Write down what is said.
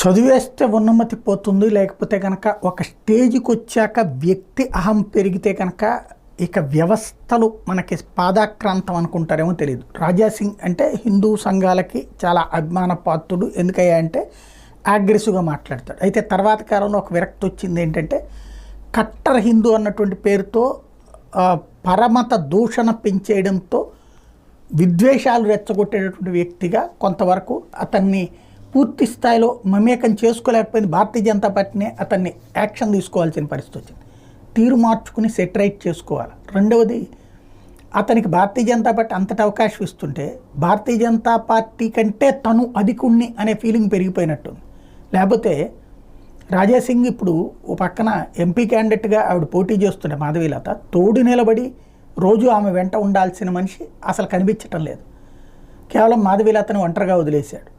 చదివేస్తే ఉన్నమతి పోతుంది. లేకపోతే కనుక ఒక స్టేజ్కి వచ్చాక వ్యక్తి అహం పెరిగితే కనుక ఇక వ్యవస్థలు మనకి పాదాక్రాంతం అనుకుంటారేమో తెలియదు. రాజాసింగ్ అంటే హిందూ సంఘాలకి చాలా అభిమాన పాత్రుడు. ఎందుకయ్యా అంటే అగ్రెసివ్గా మాట్లాడతాడు. అయితే తర్వాత కాలంలో ఒక విరక్తి వచ్చింది ఏంటంటే కట్టర్ హిందూ అన్నటువంటి పేరుతో పరమత దూషణ పెంచేయడంతో విద్వేషాలు రెచ్చగొట్టేటటువంటి వ్యక్తిగా కొంతవరకు అతన్ని పూర్తి స్థాయిలో మమేకం చేసుకోలేకపోయింది. భారతీయ జనతా పార్టీని అతన్ని యాక్షన్ తీసుకోవాల్సిన పరిస్థితి వచ్చింది. తీరు మార్చుకుని సెటరైట్ చేసుకోవాలి. రెండవది, అతనికి భారతీయ జనతా పార్టీ అంతటి అవకాశం ఇస్తుంటే భారతీయ జనతా పార్టీ కంటే తను అధికుణ్ణి అనే ఫీలింగ్ పెరిగిపోయినట్టుంది. లేకపోతే రాజాసింగ్ ఇప్పుడు ఓ పక్కన ఎంపీ క్యాండిడేట్గా ఆవిడ పోటీ చేస్తుండే మాధవీలత తోడు నిలబడి రోజు ఆమె వెంట ఉండాల్సిన మనిషి అసలు కనిపించటం లేదు. కేవలం మాధవీలతను ఒంటరిగా వదిలేశాడు.